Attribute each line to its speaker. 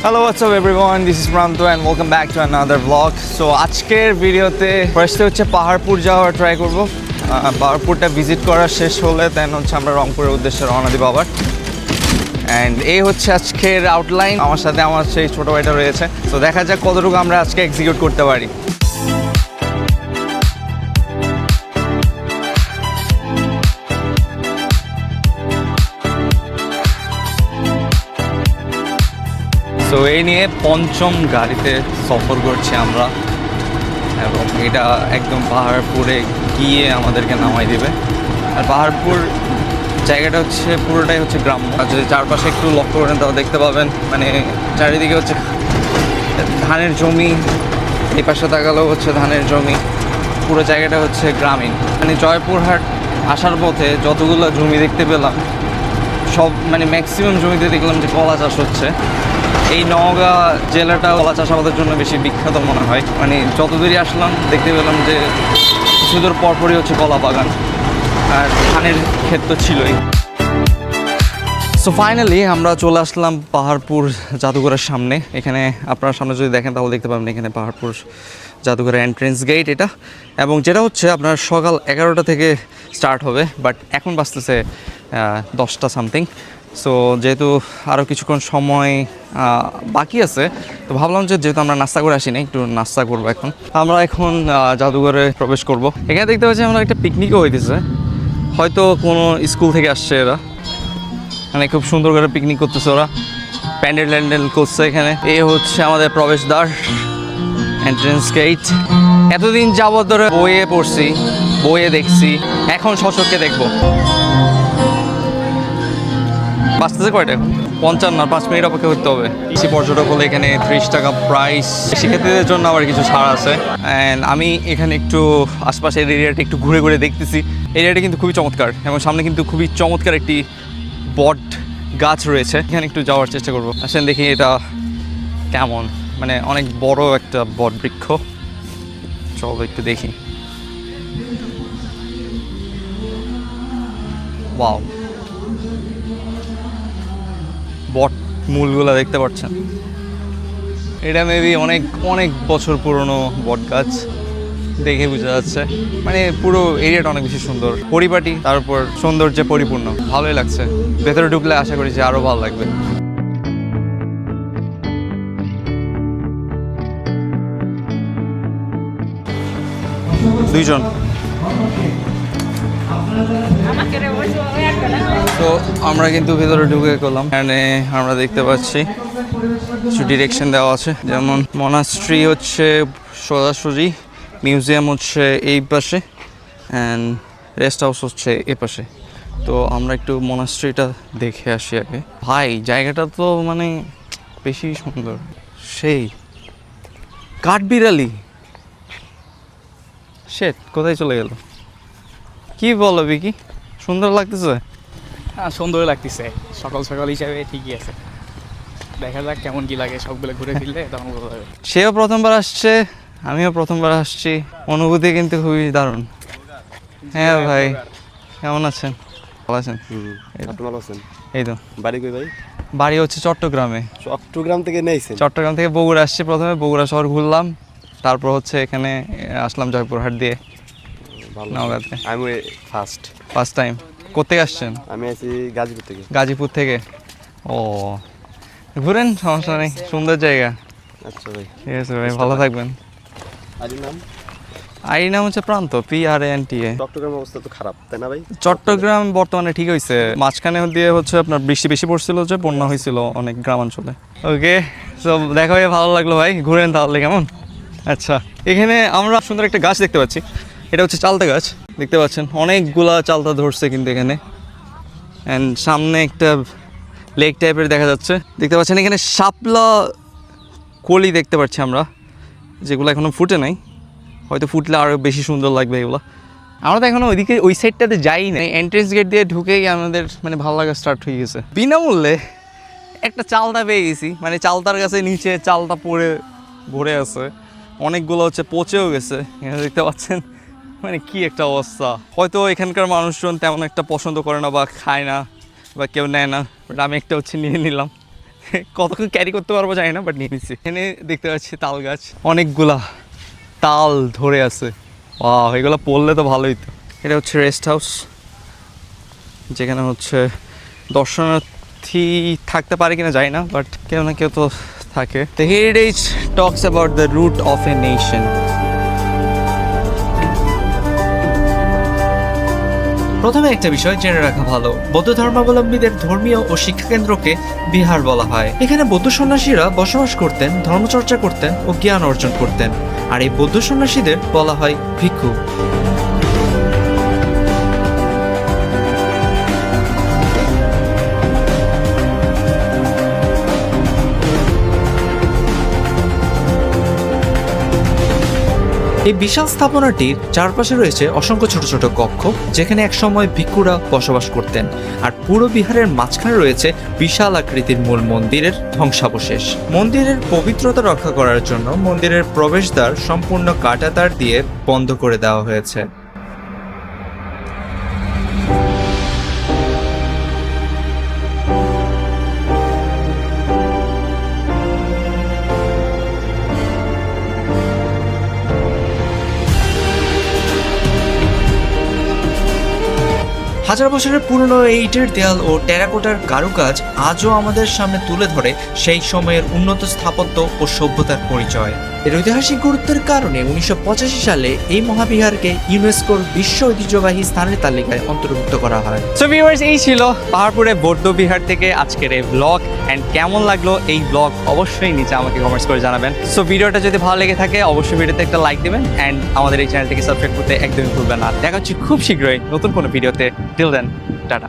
Speaker 1: Hello, what's up everyone? This is Pranto and welcome back to another vlog. So আজকের ভিডিওতে ফার্স্টে হচ্ছে পাহাড়পুর যাওয়ার ট্রাই করব। পাহাড়পুরটা ভিজিট করা শেষ হলে দেন হচ্ছে আমরা রংপুরের উদ্দেশ্যে রওনা দিব আবার। অ্যান্ড এই হচ্ছে আজকের আউটলাইন। আমার সাথে আমার সেই ছোটো ভাইটা রয়েছে। তো দেখা যাক কতটুকু আমরা আজকে এক্সিকিউট করতে পারি। তো এই নিয়ে পঞ্চম গাড়িতে সফর করছি আমরা এবং এটা একদম পাহাড়পুরে গিয়ে আমাদেরকে নামাই দেবে। আর পাহাড়পুর জায়গাটা হচ্ছে পুরোটাই হচ্ছে গ্রাম্য। আর যদি চারপাশে একটু লক্ষ্য করেন তাও দেখতে পাবেন মানে চারিদিকে হচ্ছে ধানের জমি, এই পাশে তাকালেও হচ্ছে ধানের জমি, পুরো জায়গাটা হচ্ছে গ্রামীণ। মানে জয়পুরহাট আসার পথে যতগুলো জমি দেখতে পেলাম সব মানে ম্যাক্সিমাম জমিতে দেখলাম যে কলা চাষ হচ্ছে। এই নওগাঁ জেলাটা কলা চাষাবাদের জন্য বেশি বিখ্যাত মনে হয়। মানে যত দূরই আসলাম দেখতে পেলাম যে কিছুদূর পরপরই হচ্ছে কলা বাগান আর ধানের ক্ষেত তো ছিলই। সো ফাইনালি আমরা চলে আসলাম পাহাড়পুর জাদুঘরের সামনে। এখানে আপনার সামনে যদি দেখেন তাহলে দেখতে পাবেন এখানে পাহাড়পুর জাদুঘরের এন্ট্রেন্স গেট এটা, এবং যেটা হচ্ছে আপনার সকাল 11টা থেকে স্টার্ট হবে, বাট এখন বাজতেছে 10টা সামথিং। সো যেহেতু আরও কিছুক্ষণ সময় বাকি আছে তো ভাবলাম যে যেহেতু আমরা নাস্তা করে আসি না, একটু নাস্তা করবো। আমরা এখন জাদুঘরে প্রবেশ করব। এখানে দেখতে পাচ্ছি আমরা একটা পিকনিকও হইতেছে, হয়তো কোনো স্কুল থেকে আসছে এরা, মানে খুব সুন্দর করে পিকনিক করতেছে ওরা, প্যান্ডেল করছে এখানে। এই হচ্ছে আমাদের প্রবেশদ্বার, এন্ট্রেন্স গেট। এতদিন যাবত ধরে বইয়ে পড়ছি, বইয়ে দেখছি, এখন সচক্ষে দেখবো। বাঁচতেছে কয়টা? 55 না, 5 মিনিট অপেক্ষা করতে হবে। বেশি পর্যটক হলে এখানে 30 টাকা প্রাইস, শিক্ষার্থীদের জন্য আবার কিছু ছাড় আছে। অ্যান্ড আমি এখানে একটু আশপাশের এরিয়াটা একটু ঘুরে ঘুরে দেখতেছি। এরিয়াটা কিন্তু খুবই চমৎকার এবং সামনে কিন্তু খুবই চমৎকার একটি বট গাছ রয়েছে। এখানে একটু যাওয়ার চেষ্টা করবো। আসেন দেখি এটা কেমন, মানে অনেক বড় একটা বট বৃক্ষ। চলো একটু দেখি। ওয়াও, বট মূলগুলো দেখতে পাচ্ছেন। এটা মেবি অনেক অনেক বছর পুরনো বট গাছ, দেখে বোঝা যাচ্ছে। মানে পুরো এরিয়াটা অনেক বেশি সুন্দর, পরিপাটি, তারপর সৌন্দর্যে পরিপূর্ণ। ভালোই লাগছে। ভেতরে ঢুকলে আশা করি যে আরও ভালো লাগবে। দুইজন। তো আমরা কিন্তু ভেতরে ঢুকে গেলাম। এখানে আমরা দেখতে পাচ্ছি কিছু ডিরেকশন দেওয়া আছে, যেমন মনাস্ট্রি হচ্ছে সোজাসুজি, মিউজিয়াম হচ্ছে এই পাশে, অ্যান্ড রেস্ট হাউস হচ্ছে এ পাশে। তো আমরা একটু মনাস্ট্রিটা দেখে আসি আগে। ভাই জায়গাটা তো মানে বেশি সুন্দর, সেই কাঠবিড়ালি শেট কোথায় চলে গেল? কি বলো বিকি, সুন্দর লাগতেছে?
Speaker 2: হ্যাঁ, সুন্দর লাগতেছে। সকাল সকাল হিসাবে ঠিকই আছে। দেখা যাক কেমন কি লাগে, সবগুলো ঘুরে ফিরলে তখন বোঝা যাবে।
Speaker 1: সেও প্রথমবার আসছে, আমিও প্রথমবার আসছি, অনুভূতি কিন্তু খুবই দারুণ। হ্যাঁ ভাই, কেমন আছেন? ভালো আছেন?
Speaker 3: আপনি ভালো আছেন?
Speaker 1: এই তো।
Speaker 3: বাড়ি কই ভাই?
Speaker 1: বাড়ি হচ্ছে চট্টগ্রামে।
Speaker 3: চট্টগ্রাম থেকে নেইছেন?
Speaker 1: চট্টগ্রাম থেকে বগুড়া আসছি, প্রথমে বগুড়া শহর ঘুরলাম, তারপর হচ্ছে এখানে আসলাম জয়পুরহাট দিয়ে
Speaker 3: ভালো।
Speaker 1: নওগাঁতে।
Speaker 3: আমি
Speaker 1: ফার্স্ট টাইম। কোথেকে আসছেন?
Speaker 3: আমি আছি গাজীপুর থেকে।
Speaker 1: গাজীপুর থেকে। ও, ঘুরেন, সমস্যা নেই, সুন্দর জায়গা।
Speaker 3: আচ্ছা ভাই,
Speaker 1: ঠিক আছে ভাই, ভালো থাকবেন।
Speaker 3: আইডির নাম?
Speaker 1: আইডির নাম হচ্ছে প্রান্ত, PRANTA।
Speaker 3: চট্টগ্রাম অবস্থা তো খারাপ, তাই না ভাই?
Speaker 1: চট্টগ্রাম বর্তমানে ঠিক হয়েছে, মাঝখানে দিয়ে হচ্ছে আপনার বৃষ্টি বেশি পড়ছিল, যে বন্যা হয়েছিল অনেক গ্রামাঞ্চলে। ওকে, সো দেখা হয়ে ভালো লাগলো ভাই, ঘুরেন তাহলে কেমন? আচ্ছা, এখানে আমরা সুন্দর একটা গাছ দেখতে পাচ্ছি, এটা হচ্ছে চালতা গাছ। দেখতে পাচ্ছেন অনেকগুলা চালতা ধরছে কিন্তু এখানে, অ্যান্ড সামনে একটা লেক টাইপের দেখা যাচ্ছে। দেখতে পাচ্ছেন এখানে শাপলা কলি দেখতে পাচ্ছি আমরা, যেগুলো এখনও ফুটে নাই, হয়তো ফুটলে আরও বেশি সুন্দর লাগবে এগুলো। আমরা তো এখনও ওইদিকে ওই সাইডটাতে যাই না, এন্ট্রেন্স গেট দিয়ে ঢুকেই আমাদের মানে ভালো লাগা স্টার্ট হয়ে গেছে। বিনামূল্যে একটা চালতা পেয়ে গেছি, মানে চালতার কাছে নিচে চালতা পড়ে ভরে আছে, অনেকগুলো হচ্ছে পচেও গেছে। এখানে দেখতে পাচ্ছেন মানে কি একটা অবস্থা। হয়তো এখানকার মানুষজন তেমন একটা পছন্দ করে না বা খায় না বা কেউ নেয় না, বাট আমি একটা হচ্ছে নিয়ে নিলাম। কতক্ষণ ক্যারি করতে পারবো জানি না, বাট নিয়ে নিচ্ছি। এখানে দেখতে পাচ্ছি তাল গাছ, অনেকগুলা তাল ধরে আছে। এগুলো পড়লে তো ভালোই। তো এটা হচ্ছে রেস্ট হাউস, যেখানে হচ্ছে দর্শনার্থী থাকতে পারে কিনা জানি না, বাট কেউ না কেউ তো থাকে। The heritage talks about the root of a nation. প্রথমে একটা বিষয় জেনে রাখা ভালো, বৌদ্ধ ধর্মাবলম্বীদের ধর্মীয় ও শিক্ষা কেন্দ্রকে বিহার বলা হয়। এখানে বৌদ্ধ সন্ন্যাসীরা বসবাস করতেন, ধর্মচর্চা করতেন ও জ্ঞান অর্জন করতেন। আর এই বৌদ্ধ সন্ন্যাসীদের বলা হয় ভিক্ষু। এই বিশাল স্থাপনাটির চারপাশে রয়েছে অসংখ্য ছোট ছোট কক্ষ, যেখানে একসময় ভিক্ষুরা বসবাস করতেন। আর পুরো বিহারের মাঝখানে রয়েছে বিশাল আকৃতির মূল মন্দিরের ধ্বংসাবশেষ। মন্দিরের পবিত্রতা রক্ষা করার জন্য মন্দিরের প্রবেশদ্বার সম্পূর্ণ কাঁটাতার দিয়ে বন্ধ করে দেওয়া হয়েছে। হাজার বছরের পুরনো এই ইটের দেয়াল ও টেরাকোটার কারুকাজ আজও আমাদের সামনে তুলে ধরে সেই সময়ের উন্নত স্থাপত্য ও সভ্যতার পরিচয়। এর ঐতিহাসিক গুরুত্বের কারণে 1985 সালে এই মহাবিহারকে ইউনেস্কোর বিশ্ব ঐতিহ্যবাহী স্থানের তালিকায় অন্তর্ভুক্ত করা হয়। সো ভিউয়ার্স, এই ছিল পাহাড়পুরে বৌদ্ধ বিহার থেকে আজকের এই ব্লগ। এন্ড কেমন লাগলো এই ব্লগ অবশ্যই নিচে আমাকে কমেন্টস করে জানাবেন। সো ভিডিওটা যদি ভালো লেগে থাকে অবশ্যই ভিডিওতে একটা লাইক দিবেন এন্ড আমাদের এই চ্যানেলটিকে সাবস্ক্রাইব করতে একদমই ভুলবেন না। দেখা হচ্ছে খুব শীঘ্রই নতুন কোনো ভিডিওতে। Till then, tata.